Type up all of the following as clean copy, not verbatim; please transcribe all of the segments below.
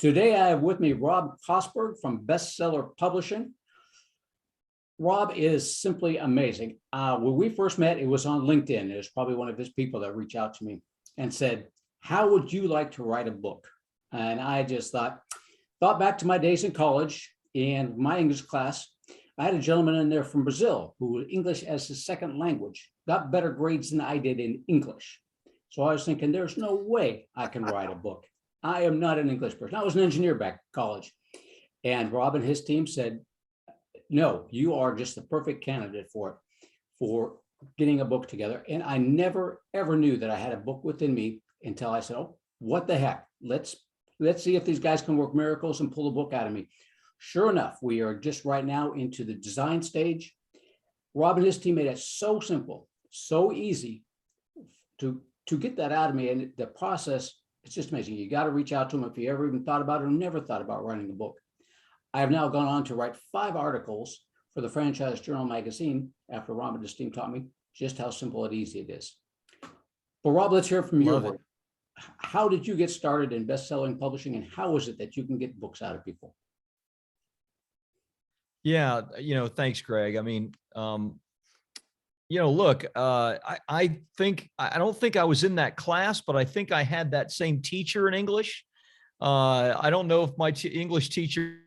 Today I have with me Rob Kosberg from Bestseller Publishing. Rob is simply amazing. When we first met, it was on LinkedIn. It was probably one of his people that reached out to me and said, how would you like to write a book? And I just thought back to my days in college and my English class. I had a gentleman in there from Brazil who had English as his second language, got better grades than I did in English. So I was thinking, there's no way I can write a book. I am not an English person. I was an engineer back in college. And Rob and his team said, no, you are just the perfect candidate for getting a book together. And I never, ever knew that I had a book within me until I said, oh, what the heck? Let's see if these guys can work miracles and pull a book out of me. Sure enough, we are just right now into the design stage. Rob and his team made it so simple, so easy to get that out of me. And the process, it's just amazing. You got to reach out to them if you ever even thought about it or never thought about writing a book. I have now gone on to write 5 articles for the Franchise Journal magazine after Rob and his team taught me just how simple and easy it is. But Rob, let's hear from you. How did you get started in best-selling publishing, and how is it that you can get books out of people? Yeah, thanks, Greg. I mean, look, I don't think I was in that class, but I think I had that same teacher in English. I don't know if my English teacher,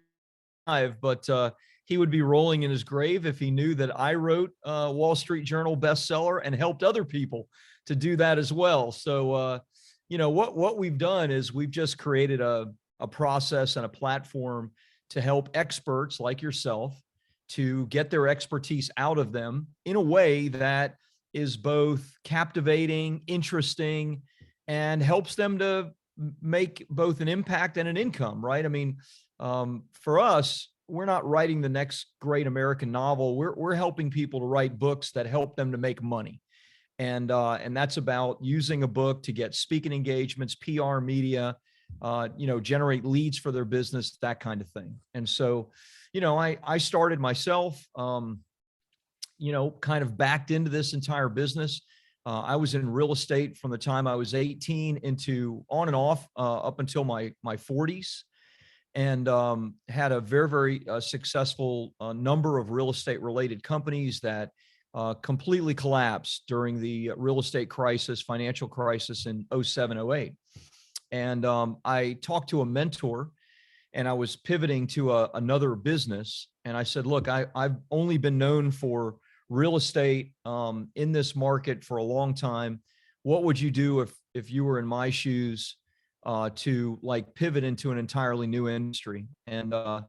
but he would be rolling in his grave if he knew that I wrote Wall Street Journal bestseller and helped other people to do that as well. So, what we've done is we've just created a process and a platform to help experts like yourself to get their expertise out of them in a way that is both captivating, interesting, and helps them to make both an impact and an income, right? I mean, for us, we're not writing the next great American novel. We're helping people to write books that help them to make money. And that's about using a book to get speaking engagements, PR, media, generate leads for their business, that kind of thing. And so, I started myself, kind of backed into this entire business. I was in real estate from the time I was 18 into on and off up until my 40s, and had a very, very successful number of real estate related companies that completely collapsed during the real estate crisis, financial crisis in 07, 08. And I talked to a mentor, and I was pivoting to another business. And I said, look, I've only been known for real estate in this market for a long time. What would you do if you were in my shoes to pivot into an entirely new industry? And there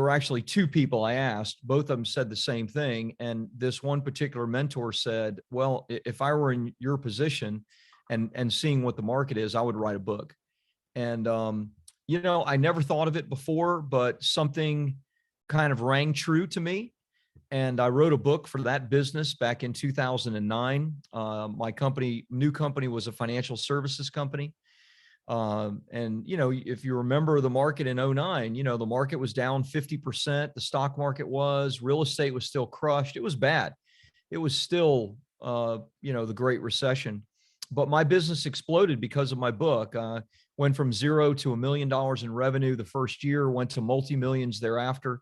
were actually 2 people I asked. Both of them said the same thing. And this one particular mentor said, well, if I were in your position and seeing what the market is, I would write a book. And, I never thought of it before, but something kind of rang true to me. And I wrote a book for that business back in 2009. My new company was a financial services company. And, if you remember the market in 09, the market was down 50%. The stock market real estate was still crushed. It was bad. It was still, the Great Recession. But my business exploded because of my book. Went from 0 to $1 million in revenue the first year, went to multi-millions thereafter.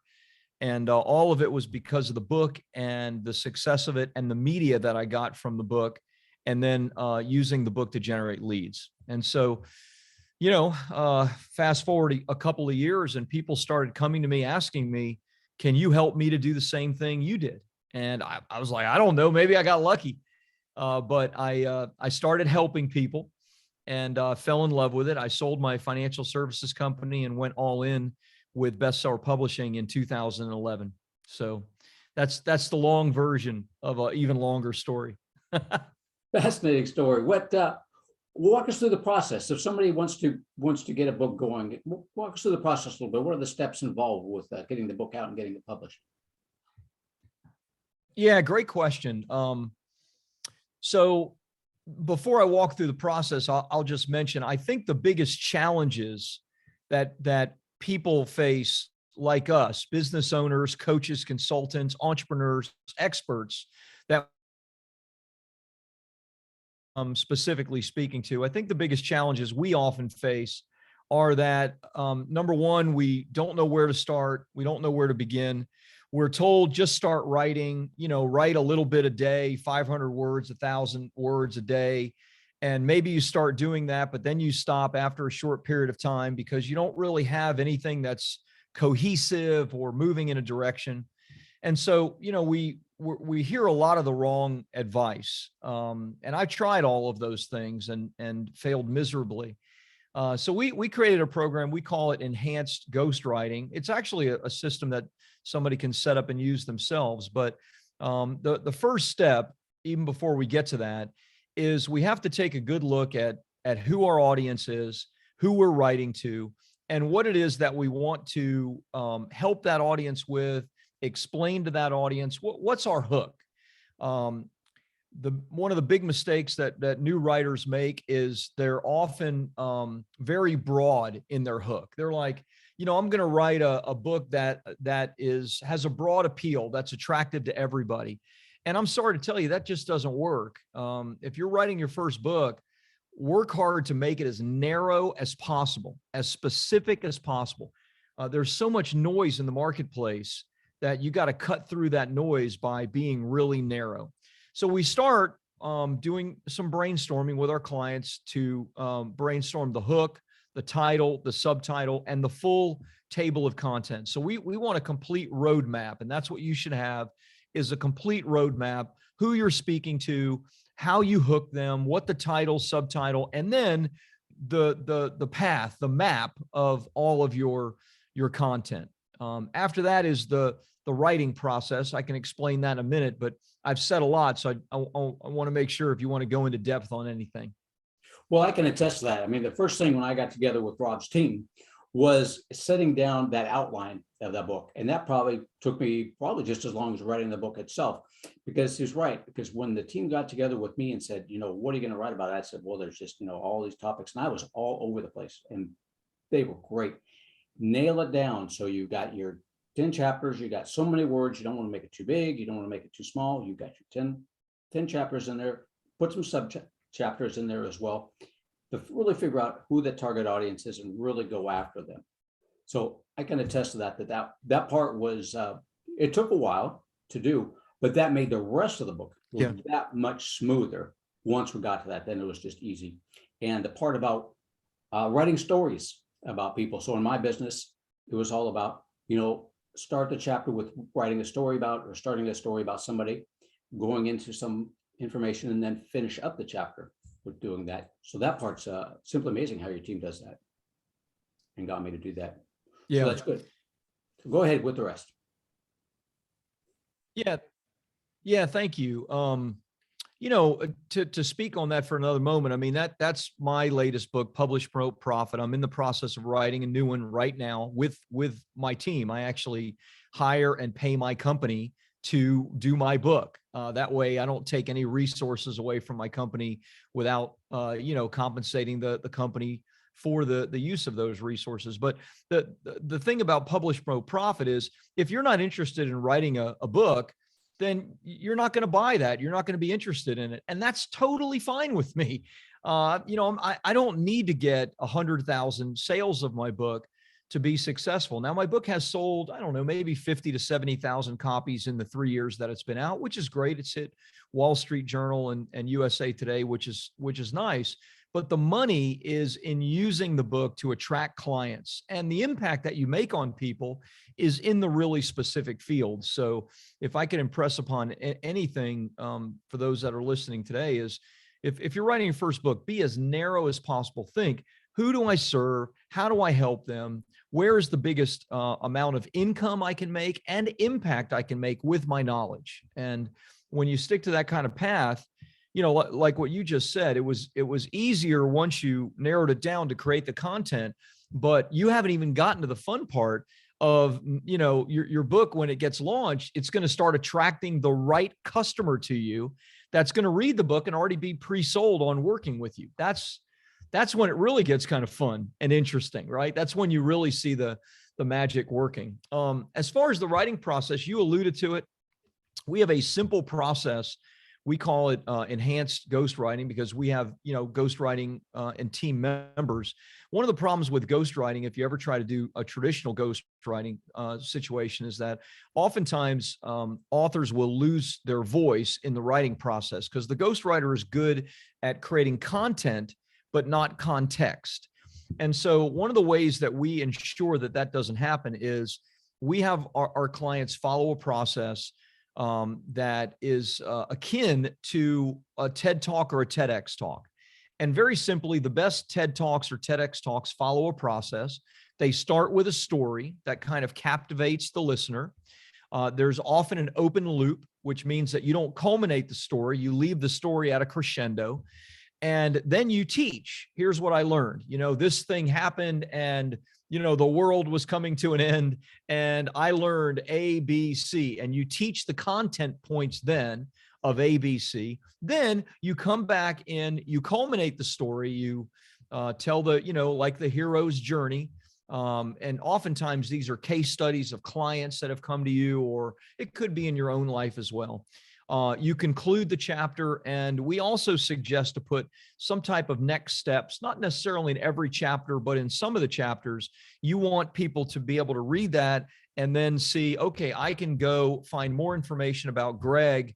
And all of it was because of the book and the success of it and the media that I got from the book, and then using the book to generate leads. And so, fast forward a couple of years, and people started coming to me asking me, can you help me to do the same thing you did? And I was like, I don't know, maybe I got lucky. But I started helping people and fell in love with it. I sold my financial services company and went all in with Bestseller Publishing in 2011. So that's the long version of an even longer story. Fascinating story. Walk us through the process. If somebody wants to get a book going, walk us through the process a little bit. What are the steps involved with getting the book out and getting it published? Yeah, great question. So before I walk through the process, I'll just mention, I think the biggest challenges that people face, like us, business owners, coaches, consultants, entrepreneurs, experts, that I'm specifically speaking to, I think the biggest challenges we often face are that, number one, we don't know where to start. We don't know where to begin. We're told just start writing, write a little bit a day, 500 words, 1,000 words a day. And maybe you start doing that, but then you stop after a short period of time because you don't really have anything that's cohesive or moving in a direction. And so, we hear a lot of the wrong advice. And I tried all of those things and failed miserably. So we created a program. We call it enhanced ghostwriting. It's actually a system that somebody can set up and use themselves. But the first step, even before we get to that, is we have to take a good look at who our audience is, who we're writing to, and what it is that we want to help that audience with, explain to that audience what's our hook. One of the big mistakes that new writers make is they're often very broad in their hook. They're like, I'm going to write a book that has a broad appeal that's attractive to everybody. And I'm sorry to tell you, that just doesn't work. If you're writing your first book, work hard to make it as narrow as possible, as specific as possible. There's so much noise in the marketplace that you got to cut through that noise by being really narrow. So we start doing some brainstorming with our clients to brainstorm the hook, the title, the subtitle, and the full table of content. So we want a complete roadmap, and that's what you should have, is a complete roadmap, who you're speaking to, how you hook them, what the title, subtitle, and then the path, the map of all of your content. After that is the writing process. I can explain that in a minute, but I've said a lot, so I want to make sure if you want to go into depth on anything. Well, I can attest to that. I mean, the first thing when I got together with Rob's team was setting down that outline of that book. And that probably took me just as long as writing the book itself, because he's right. Because when the team got together with me and said, what are you going to write about? I said, well, there's just, all these topics. And I was all over the place and they were great. Nail it down. So you got your 10 chapters, you got so many words. You don't want to make it too big. You don't want to make it too small. You got your 10 chapters in there, put some sub chapters in there as well, to really figure out who the target audience is and really go after them. So I can attest to that part was, it took a while to do, but that made the rest of the book that much smoother. Once we got to that, then it was just easy. And the part about writing stories about people. So in my business, it was all about, start the chapter with writing a story about, or starting a story about somebody, going into some information, and then finish up the chapter with doing that. So that part's simply amazing how your team does that and got me to do that. Yeah. So that's good. So go ahead with the rest. Yeah. Thank you. To speak on that for another moment, I mean, that's my latest book, Publish, Promote, Profit. I'm in the process of writing a new one right now with my team. I actually hire and pay my company to do my book. That way I don't take any resources away from my company without, compensating the company for the use of those resources. But the thing about Publish, Promote, Profit is if you're not interested in writing a book, then you're not going to buy that. You're not going to be interested in it. And that's totally fine with me. I don't need to get 100,000 sales of my book to be successful. Now, my book has sold, I don't know, maybe 50 to 70,000 copies in the 3 years that it's been out, which is great. It's hit Wall Street Journal and USA Today, which is nice. But the money is in using the book to attract clients, and the impact that you make on people is in the really specific fields. So if I can impress upon anything for those that are listening today is if you're writing your first book, be as narrow as possible. Think, who do I serve? How do I help them? Where is the biggest amount of income I can make and impact I can make with my knowledge? And when you stick to that kind of path, like what you just said, it was easier once you narrowed it down to create the content, but you haven't even gotten to the fun part of, your book. When it gets launched, it's going to start attracting the right customer to you that's going to read the book and already be pre-sold on working with you. That's when it really gets kind of fun and interesting, right? That's when you really see the magic working. As far as the writing process, you alluded to it. We have a simple process we call it enhanced ghostwriting because we have, ghostwriting and team members. One of the problems with ghostwriting, if you ever try to do a traditional ghostwriting situation, is that oftentimes authors will lose their voice in the writing process because the ghostwriter is good at creating content, but not context. And so one of the ways that we ensure that that doesn't happen is we have our clients follow a process that is akin to a TED Talk or a TEDx talk. And very simply, the best TED Talks or TEDx talks follow a process. They start with a story that kind of captivates the listener. There's often an open loop, which means that you don't culminate the story. You leave the story at a crescendo. And then you teach. Here's what I learned. This thing happened and, the world was coming to an end and I learned A, B, C. And you teach the content points then of A, B, C. Then you come back in, you culminate the story. You tell the, like the hero's journey. And oftentimes these are case studies of clients that have come to you, or it could be in your own life as well. You conclude the chapter, and we also suggest to put some type of next steps, not necessarily in every chapter, but in some of the chapters. You want people to be able to read that and then see, okay, I can go find more information about Greg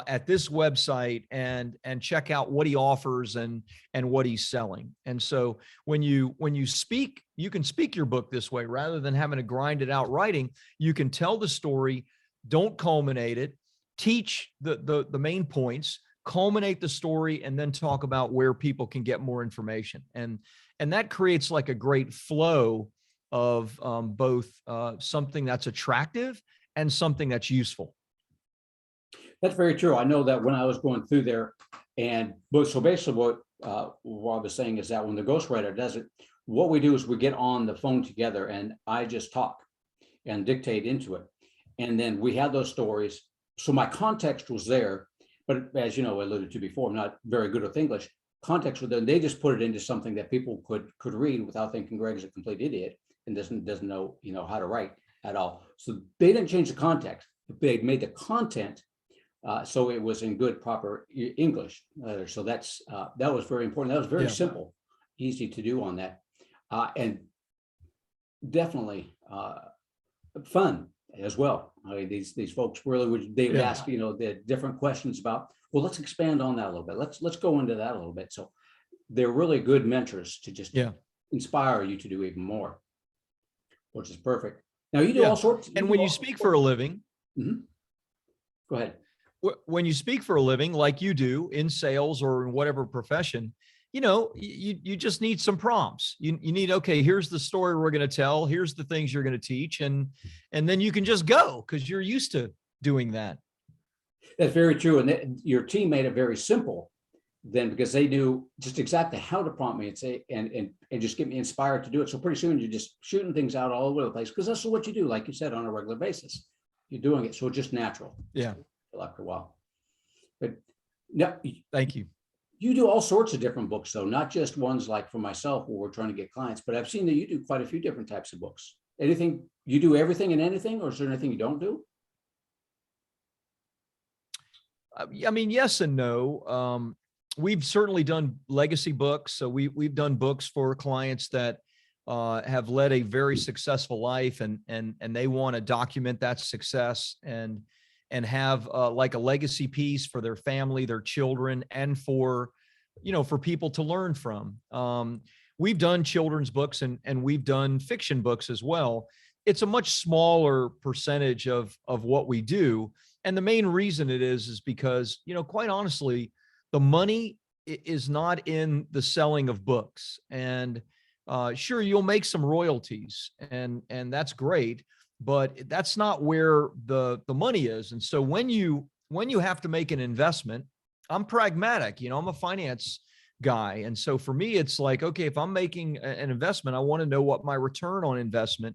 at this website and check out what he offers and what he's selling. And so when you speak, you can speak your book this way rather than having to grind it out writing. You can tell the story, don't culminate it. Teach the main points, culminate the story, and then talk about where people can get more information. And that creates like a great flow of both something that's attractive and something that's useful. That's very true. I know that when I was going through there, so basically what Rob was saying is that when the ghostwriter does it, what we do is we get on the phone together and I just talk and dictate into it. And then we have those stories. So my context was there, but as you know, I alluded to before, I'm not very good with English. Context was there. They just put it into something that people could read without thinking Greg is a complete idiot and doesn't know, how to write at all. So they didn't change the context. They made the content so it was in good, proper English. So that was very important. That was very simple, easy to do on that, and definitely fun as well. I mean, these folks really would ask, the different questions about, well, let's expand on that a little bit. Let's go into that a little bit. So they're really good mentors to just inspire you to do even more, which is perfect. Now you do all sorts. And when you speak for a living, go ahead. When you speak for a living, like you do in sales or in whatever profession, you just need some prompts. You need, okay, here's the story we're going to tell. Here's the things you're going to teach. And then you can just go because you're used to doing that. That's very true. And your team made it very simple then because they knew just exactly how to prompt me and say, and just get me inspired to do it. So pretty soon you're just shooting things out all over the place because that's what you do, like you said, on a regular basis. You're doing it. So it's just natural. Yeah. After a while. But no, thank you. You do all sorts of different books, though, not just ones like for myself where we're trying to get clients, but I've seen that you do quite a few different types of books. Anything, you do everything and anything, or is there anything you don't do? I mean, yes and no. We've certainly done legacy books. So we've done books for clients that have led a very successful life and they want to document that success and have like a legacy piece for their family, their children, and for people to learn from. We've done children's books and we've done fiction books as well. It's a much smaller percentage of what we do. And the main reason it is because, quite honestly, the money is not in the selling of books. And sure, you'll make some royalties and that's great. But that's not where the money is. And so when you have to make an investment, I'm pragmatic, I'm a finance guy. And so for me, it's like, okay, if I'm making an investment, I want to know what my return on investment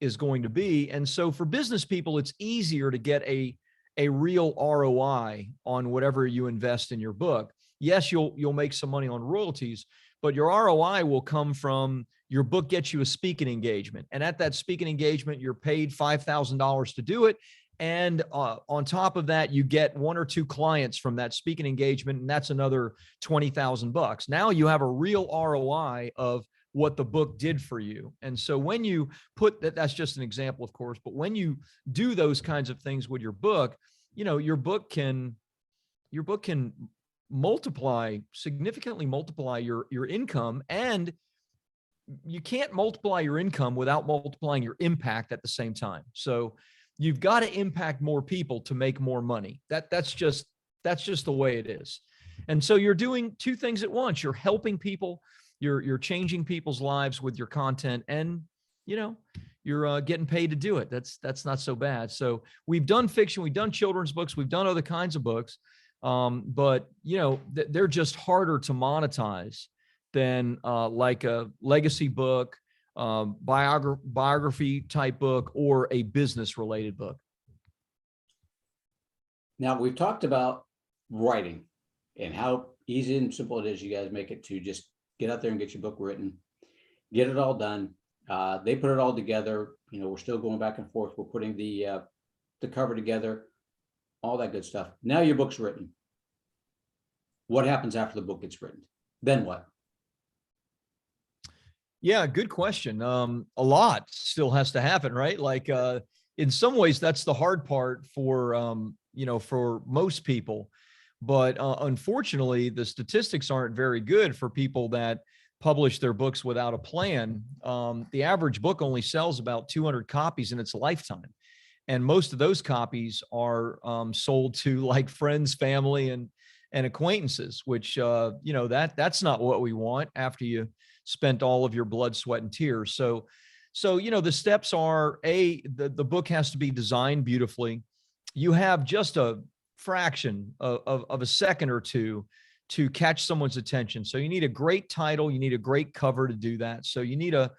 is going to be. And so for business people, it's easier to get a real ROI on whatever you invest in your book. Yes, you'll make some money on royalties, but your ROI will come from your book gets you a speaking engagement. And at that speaking engagement, you're paid $5,000 to do it. And on top of that, you get 1 or 2 clients from that speaking engagement, and that's another $20,000. Now you have a real ROI of what the book did for you. And so when you put that, that's just an example, of course, but when you do those kinds of things with your book, you know, your book can significantly multiply your income. And you can't multiply your income without multiplying your impact at the same time. So you've got to impact more people to make more money. That's just the way it is. And so you're doing 2 things at once. You're helping people, you're changing people's lives with your content, and you know, you're getting paid to do it. That's not so bad. So we've done fiction, we've done children's books, we've done other kinds of books, but you know, they're just harder to monetize than like a legacy book, biography type book, or a business related book. Now, we've talked about writing and how easy and simple it is. You guys make it to just get out there and get your book written, get it all done. They put it all together. You know, we're still going back and forth. We're putting the cover together, all that good stuff. Now your book's written. What happens after the book gets written? Then what? Yeah, good question. A lot still has to happen, right? Like in some ways, that's the hard part for you know, for most people. But unfortunately, the statistics aren't very good for people that publish their books without a plan. The average book only sells about 200 copies in its lifetime. And most of those copies are sold to like friends, family, and acquaintances, which, you know, that's not what we want after you spent all of your blood, sweat, and tears. So, you know, the steps are the book has to be designed beautifully. You have just a fraction of a second or two to catch someone's attention. So you need a great title, you need a great cover to do that. So you need a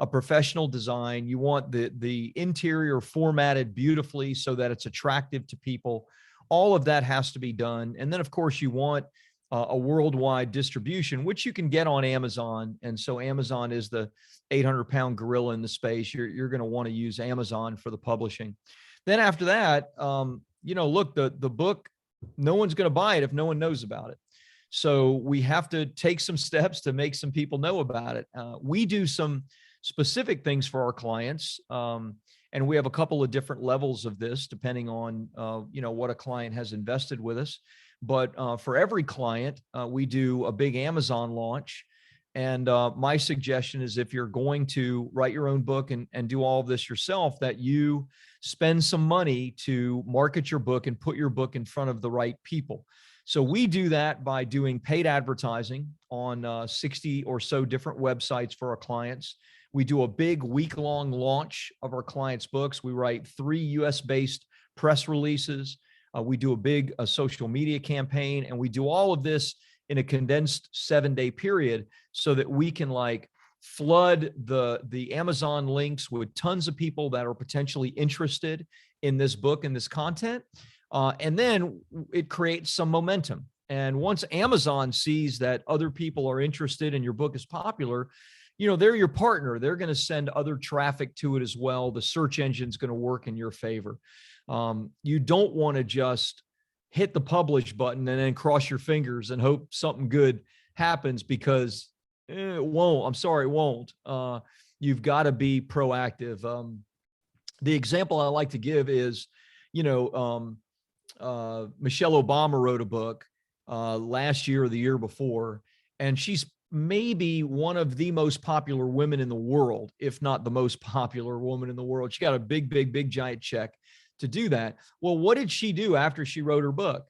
professional design. You want the interior formatted beautifully so that it's attractive to people. All of that has to be done. And then of course you want a worldwide distribution, which you can get on Amazon. And so Amazon is the 800-pound gorilla in the space. You're going to want to use Amazon for the publishing. Then after that, you know, look, the book, no one's going to buy it if no one knows about it. So we have to take some steps to make some people know about it. We do some specific things for our clients. And we have a couple of different levels of this depending on, you know, what a client has invested with us. But for every client, we do a big Amazon launch. And my suggestion is if you're going to write your own book and do all of this yourself, that you spend some money to market your book and put your book in front of the right people. So we do that by doing paid advertising on 60 or so different websites for our clients. We do a big week-long launch of our clients' books. We write 3 US-based press releases. We do a big social media campaign, and we do all of this in a condensed 7-day period so that we can like flood the Amazon links with tons of people that are potentially interested in this book and this content. And then it creates some momentum. And once Amazon sees that other people are interested and your book is popular, you know, they're your partner. They're going to send other traffic to it as well. The search engine's going to work in your favor. You don't want to just hit the publish button and then cross your fingers and hope something good happens, because it won't. I'm sorry, it won't. You've got to be proactive. The example I like to give is, you know, Michelle Obama wrote a book last year or the year before, and she's maybe one of the most popular women in the world, if not the most popular woman in the world. She got a big giant check to do that. Well, what did she do after she wrote her book?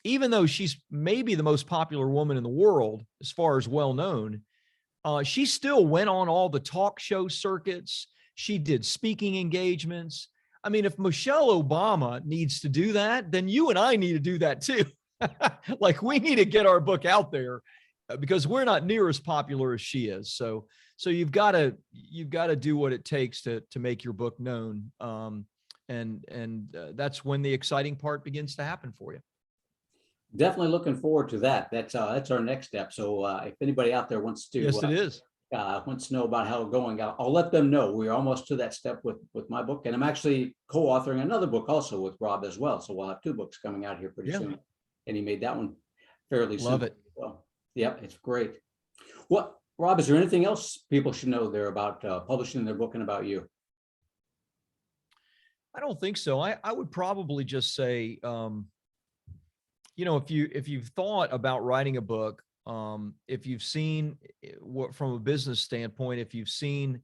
Even though she's maybe the most popular woman in the world, as far as well known, she still went on all the talk show circuits. She did speaking engagements. I mean, if Michelle Obama needs to do that, then you and I need to do that too. Like, we need to get our book out there because we're not near as popular as she is. So you've got to do what it takes to make your book known. And that's when the exciting part begins to happen for you. Definitely looking forward to that. That's our next step. So if anybody out there wants to, yes, it is. wants to know about how it's going. I'll let them know. We're almost to that step with my book, and I'm actually co-authoring another book also with Rob as well. So we'll have two books coming out here pretty Yeah. soon. And he made that one fairly Love simple. it. Well, yep, it's great. What, Rob, is there anything else people should know there about publishing their book and about you? I don't think so. I would probably just say, if you've thought about writing a book, if you've seen what from a business standpoint, if you've seen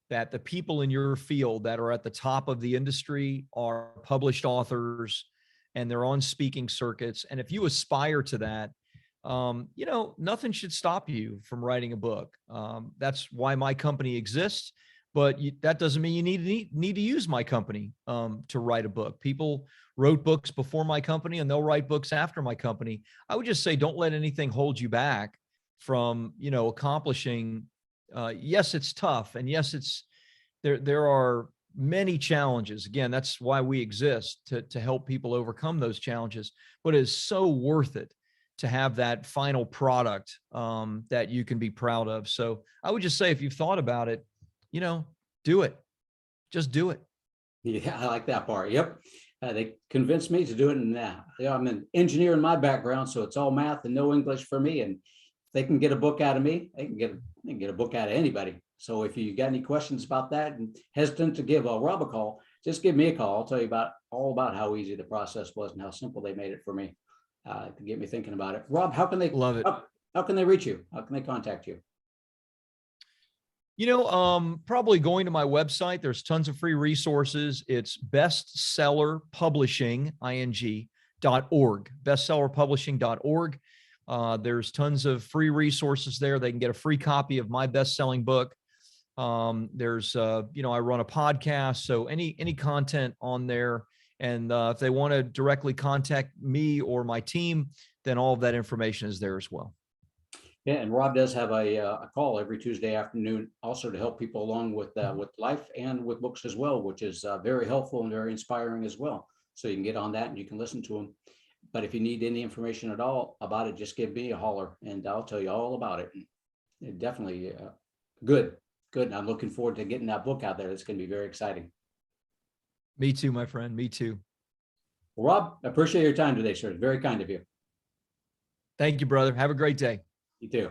that the people in your field that are at the top of the industry are published authors and they're on speaking circuits, and if you aspire to that, nothing should stop you from writing a book. That's why my company exists. But that doesn't mean you need to use my company to write a book. People wrote books before my company, and they'll write books after my company. I would just say, don't let anything hold you back from, accomplishing. Yes, it's tough, and yes, there are many challenges. Again, that's why we exist, to help people overcome those challenges. But it's so worth it to have that final product that you can be proud of. So I would just say, if you've thought about it, do it. Just do it. Yeah, I like that part. Yep. They convinced me to do it. And I'm an engineer in my background, so it's all math and no English for me. And if they can get a book out of me, they can get a book out of anybody. So if you got any questions about that and hesitant to give Rob a call, just give me a call. I'll tell you all about how easy the process was and how simple they made it for me to get me thinking about it. Rob, how can they Love it? How can they reach you? How can they contact you? Probably going to my website. There's tons of free resources. It's bestsellerpublishing.org, bestsellerpublishing.org. There's tons of free resources there. They can get a free copy of my best-selling book. There's, I run a podcast, so any content on there. And if they want to directly contact me or my team, then all of that information is there as well. Yeah, and Rob does have a call every Tuesday afternoon, also to help people along with life and with books as well, which is very helpful and very inspiring as well. So you can get on that and you can listen to him. But if you need any information at all about it, just give me a holler and I'll tell you all about it. And definitely good. And I'm looking forward to getting that book out there. It's going to be very exciting. Me too, my friend. Me too. Well, Rob, I appreciate your time today, sir. It's very kind of you. Thank you, brother. Have a great day. You too.